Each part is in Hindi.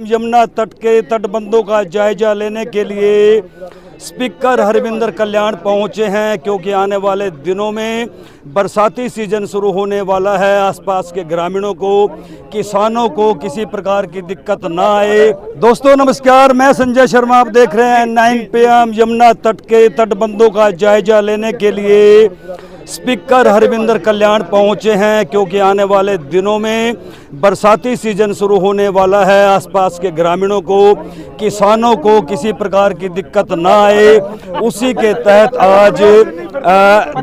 यमुना तट के तटबंधों का जायजा लेने के लिए स्पीकर हरविंदर कल्याण पहुंचे हैं, क्योंकि आने वाले दिनों में बरसाती सीजन शुरू होने वाला है। आसपास के ग्रामीणों को, किसानों को किसी प्रकार की दिक्कत ना आए। दोस्तों नमस्कार, मैं संजय शर्मा, आप देख रहे हैं 9 PM। यमुना तट के तटबंधों का जायजा लेने के लिए स्पीकर हरविंदर कल्याण पहुंचे हैं, क्योंकि आने वाले दिनों में बरसाती सीजन शुरू होने वाला है। आसपास के ग्रामीणों को, किसानों को किसी प्रकार की दिक्कत ना आए, उसी के तहत आज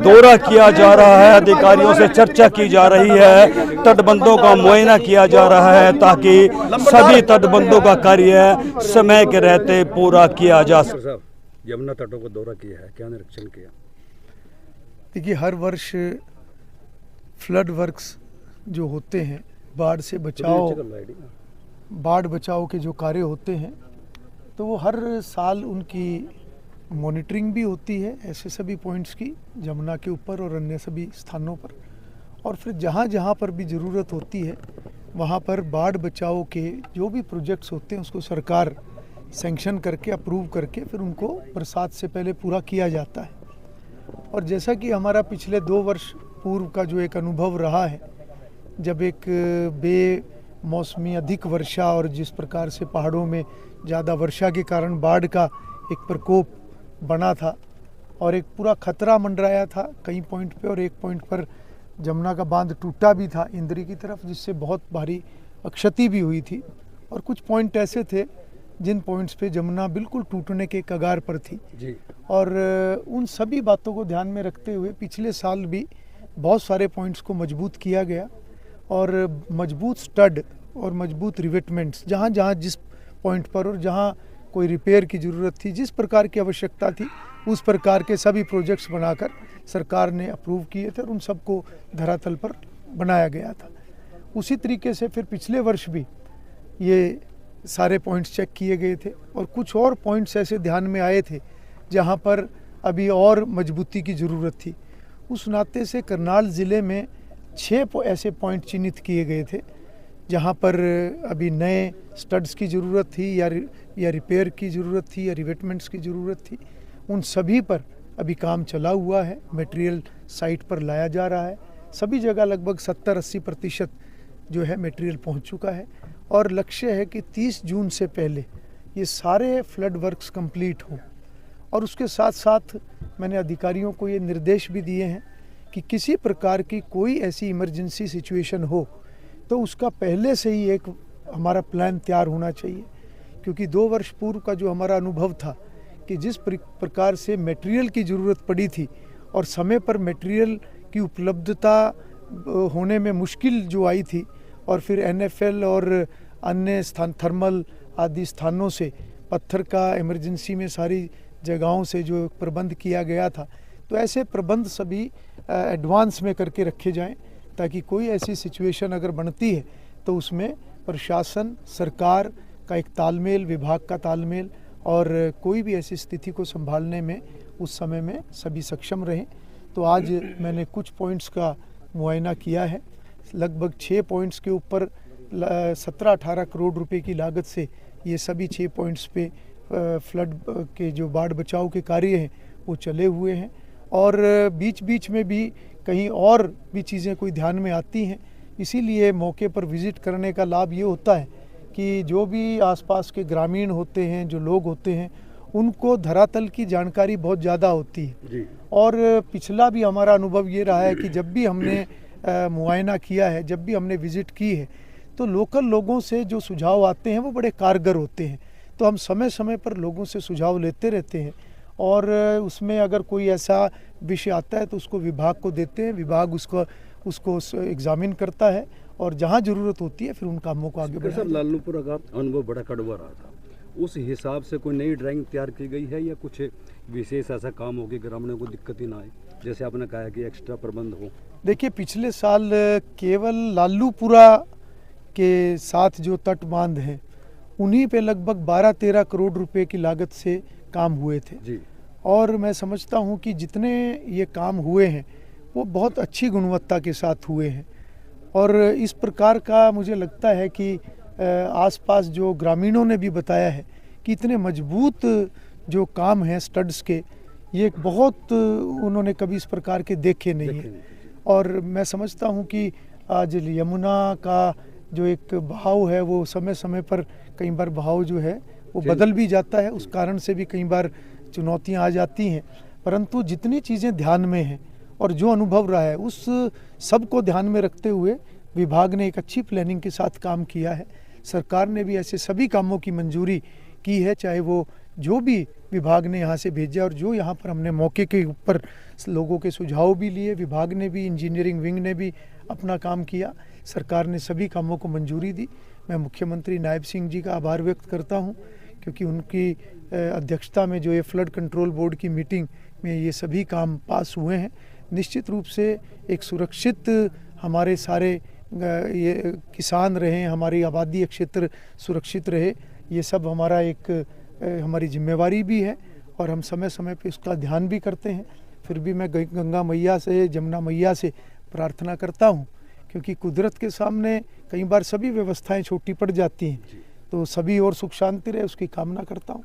दौरा किया जा रहा है। अधिकारियों से चर्चा की जा रही है, तटबंधों का मुआयना किया जा रहा है, ताकि सभी तटबंधों का कार्य समय के रहते पूरा किया जा सके। यमुना तटों को दौरा किया है, क्या निरीक्षण किया? देखिए, हर वर्ष फ्लड वर्क्स जो होते हैं, बाढ़ से बचाव के जो कार्य होते हैं, तो वो हर साल उनकी मॉनिटरिंग भी होती है ऐसे सभी पॉइंट्स की, यमुना के ऊपर और अन्य सभी स्थानों पर। और फिर जहाँ जहाँ पर भी ज़रूरत होती है वहाँ पर बाढ़ बचाव के जो भी प्रोजेक्ट्स होते हैं उसको सरकार सैंक्शन करके, अप्रूव करके फिर उनको बरसात से पहले पूरा किया जाता है। और जैसा कि हमारा पिछले 2 वर्ष पूर्व का जो एक अनुभव रहा है, जब एक बेमौसमी अधिक वर्षा और जिस प्रकार से पहाड़ों में ज़्यादा वर्षा के कारण बाढ़ का एक प्रकोप बना था और एक पूरा खतरा मंडराया था कई पॉइंट पे, और एक पॉइंट पर जमुना का बांध टूटा भी था इंद्री की तरफ, जिससे बहुत भारी क्षति भी हुई थी। और कुछ पॉइंट ऐसे थे जिन पॉइंट्स पे जमुना बिल्कुल टूटने के कगार पर थी जी। और उन सभी बातों को ध्यान में रखते हुए पिछले साल भी बहुत सारे पॉइंट्स को मजबूत किया गया, और मजबूत स्टड और मजबूत रिवेटमेंट्स जहाँ जहाँ जिस पॉइंट पर और जहाँ कोई रिपेयर की ज़रूरत थी, जिस प्रकार की आवश्यकता थी, उस प्रकार के सभी प्रोजेक्ट्स बनाकर सरकार ने अप्रूव किए थे और उन सबको धरातल पर बनाया गया था। उसी तरीके से फिर पिछले वर्ष भी ये सारे पॉइंट्स चेक किए गए थे, और कुछ और पॉइंट्स ऐसे ध्यान में आए थे जहाँ पर अभी और मजबूती की ज़रूरत थी। उस नाते से करनाल ज़िले में 6 ऐसे पॉइंट चिन्हित किए गए थे जहाँ पर अभी नए स्टड्स की ज़रूरत थी या रिपेयर की ज़रूरत थी या रिवेटमेंट्स की ज़रूरत थी। उन सभी पर अभी काम चला हुआ है, मटेरियल साइट पर लाया जा रहा है। सभी जगह लगभग 70-80% जो है मटेरियल पहुँच चुका है, और लक्ष्य है कि 30 जून से पहले ये सारे फ्लड वर्क्स कंप्लीट हों। और उसके साथ साथ मैंने अधिकारियों को ये निर्देश भी दिए हैं कि किसी प्रकार की कोई ऐसी इमरजेंसी सिचुएशन हो तो उसका पहले से ही एक हमारा प्लान तैयार होना चाहिए, क्योंकि 2 वर्ष पूर्व का जो हमारा अनुभव था कि जिस प्रकार से मटेरियल की ज़रूरत पड़ी थी और समय पर मटेरियल की उपलब्धता होने में मुश्किल जो आई थी, और फिर NFL और अन्य स्थान थर्मल आदि स्थानों से पत्थर का इमरजेंसी में सारी जगहों से जो प्रबंध किया गया था, तो ऐसे प्रबंध सभी एडवांस में करके रखे जाएं, ताकि कोई ऐसी सिचुएशन अगर बनती है तो उसमें प्रशासन, सरकार का एक तालमेल, विभाग का तालमेल, और कोई भी ऐसी स्थिति को संभालने में उस समय में सभी सक्षम रहें। तो आज मैंने कुछ पॉइंट्स का मुआयना किया है। लगभग 6 पॉइंट्स के ऊपर 17-18 करोड़ रुपए की लागत से ये सभी 6 पॉइंट्स पे फ्लड के जो बाढ़ बचाव के कार्य हैं वो चले हुए हैं, और बीच बीच में भी कहीं और भी चीज़ें कोई ध्यान में आती हैं। इसीलिए मौके पर विज़िट करने का लाभ ये होता है कि जो भी आसपास के ग्रामीण होते हैं, जो लोग होते हैं, उनको धरातल की जानकारी बहुत ज़्यादा होती है जी। और पिछला भी हमारा अनुभव ये रहा है कि जब भी हमने मुआयना किया है, जब भी हमने विज़िट की है, तो लोकल लोगों से जो सुझाव आते हैं वो बड़े कारगर होते हैं। तो हम समय समय पर लोगों से सुझाव लेते रहते हैं, और उसमें अगर कोई ऐसा विषय आता है तो उसको विभाग को देते हैं, विभाग उसको एग्जामिन करता है, और जहाँ ज़रूरत होती है फिर उन कामों को आगे बढ़ाया। लालनूपुरा का अनुभव बड़ा कड़वा रहा था, उस हिसाब से कोई नई ड्राइंग तैयार की गई है या कुछ विशेष ऐसा काम हो कि ग्रामीणों को दिक्कत ही ना आए, जैसे आपने कहा कि एक्स्ट्रा प्रबंध हो? देखिए, पिछले साल केवल लालूपुरा के साथ जो तट बांध हैं उन्हीं पे लगभग 12-13 करोड़ रुपए की लागत से काम हुए थे जी। और मैं समझता हूँ कि जितने ये काम हुए हैं वो बहुत अच्छी गुणवत्ता के साथ हुए हैं, और इस प्रकार का मुझे लगता है कि आसपास जो ग्रामीणों ने भी बताया है कि इतने मजबूत जो काम हैं स्टड्स के, ये बहुत उन्होंने कभी इस प्रकार के देखे नहीं हैं। और मैं समझता हूँ कि आज यमुना का जो एक बहाव है वो समय समय पर कई बार बहाव जो है वो बदल भी जाता है, उस कारण से भी कई बार चुनौतियाँ आ जाती हैं। परंतु जितनी चीज़ें ध्यान में हैं और जो अनुभव रहा है उस सब को ध्यान में रखते हुए विभाग ने एक अच्छी प्लानिंग के साथ काम किया है। सरकार ने भी ऐसे सभी कामों की मंजूरी की है, चाहे वो जो भी विभाग ने यहाँ से भेजा और जो यहाँ पर हमने मौके के ऊपर लोगों के सुझाव भी लिए, विभाग ने भी, इंजीनियरिंग विंग ने भी अपना काम किया, सरकार ने सभी कामों को मंजूरी दी। मैं मुख्यमंत्री नायब सिंह जी का आभार व्यक्त करता हूँ, क्योंकि उनकी अध्यक्षता में जो ये फ्लड कंट्रोल बोर्ड की मीटिंग में ये सभी काम पास हुए हैं। निश्चित रूप से एक सुरक्षित हमारे सारे ये किसान रहे, हमारी आबादी क्षेत्र सुरक्षित रहे, ये सब हमारा एक हमारी जिम्मेवारी भी है और हम समय समय पे उसका ध्यान भी करते हैं। फिर भी मैं गंगा मैया से, जमुना मैया से प्रार्थना करता हूँ, क्योंकि कुदरत के सामने कई बार सभी व्यवस्थाएं छोटी पड़ जाती हैं, तो सभी और सुख शांति रहे उसकी कामना करता हूँ।